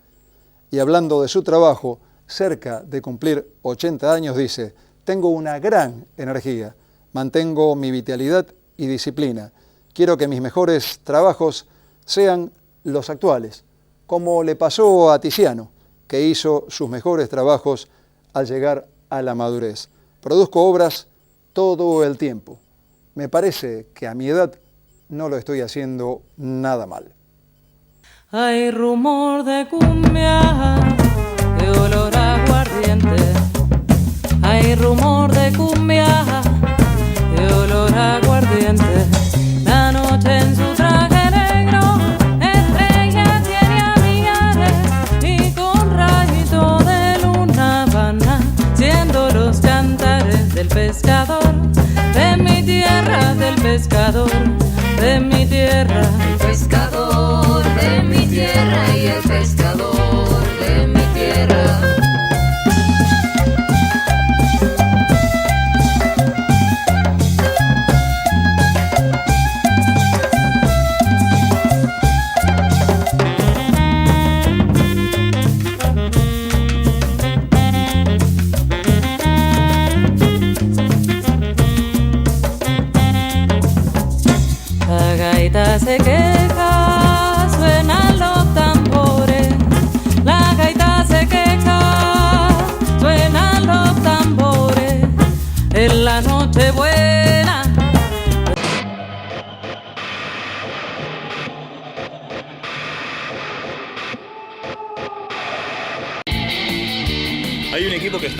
Y hablando de su trabajo, cerca de cumplir 80 años, dice: tengo una gran energía, mantengo mi vitalidad y disciplina. Quiero que mis mejores trabajos sean los actuales, como le pasó a Tiziano, que hizo sus mejores trabajos al llegar a la madurez. Produzco obras todo el tiempo. Me parece que a mi edad no lo estoy haciendo nada mal. Hay rumor de cumbia, de olor a aguardiente. Hay rumor de cumbia, de olor a aguardiente. La noche en su traje negro, estrella tiene a millares, y con rayito de luna van haciendo los cantares del pescador, de mi tierra, del pescador, de mi tierra. El pescador de mi tierra y el pescador de mi tierra. La gaita se queja, suena los tambores.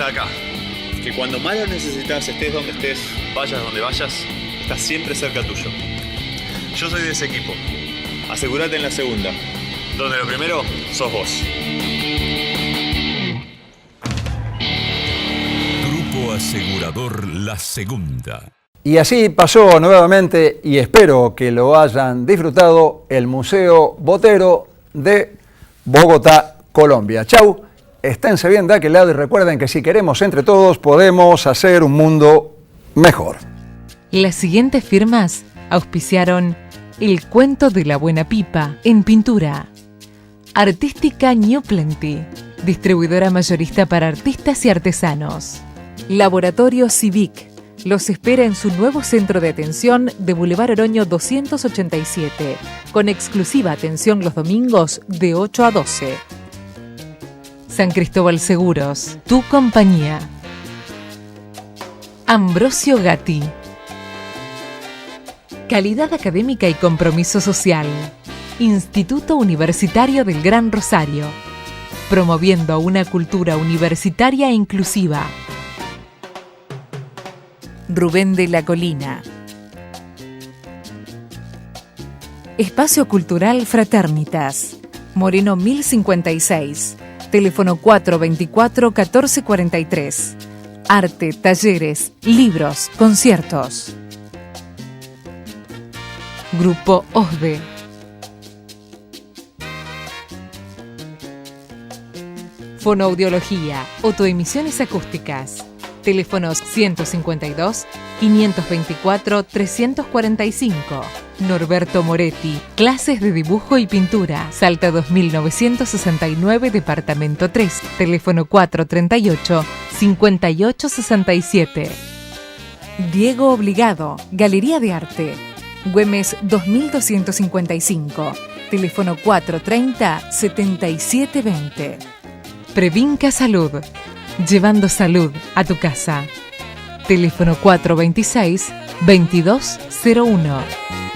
está acá. Que cuando más lo necesitas, estés donde estés, vayas donde vayas, está siempre cerca tuyo. Yo soy de ese equipo. Asegúrate en la segunda, donde lo primero sos vos. Grupo Asegurador La Segunda. Y así pasó nuevamente, y espero que lo hayan disfrutado, el Museo Botero de Bogotá, Colombia. Chau, esténse bien de aquel lado y recuerden que si queremos entre todos podemos hacer un mundo mejor. Las siguientes firmas auspiciaron El Cuento de la Buena Pipa en pintura. Artística New Plenty, distribuidora mayorista para artistas y artesanos. Laboratorio Civic los espera en su nuevo centro de atención de Boulevard Oroño 287, con exclusiva atención los domingos de 8 a 12. San Cristóbal Seguros, tu compañía. Ambrosio Gatti. Calidad académica y compromiso social. Instituto Universitario del Gran Rosario. Promoviendo una cultura universitaria e inclusiva. Rubén de la Colina. Espacio Cultural Fraternitas. Moreno 1056. Teléfono 424-1443. Arte, talleres, libros, conciertos. Grupo OSDE. Fonoaudiología, autoemisiones acústicas. Teléfonos 152-524-345. Norberto Moretti, clases de dibujo y pintura. Salta 2969, departamento 3. Teléfono 438-5867. Diego Obligado, Galería de Arte. Güemes 2255. Teléfono 430-7720. Previnca Salud. Llevando salud a tu casa. Teléfono 426-2201.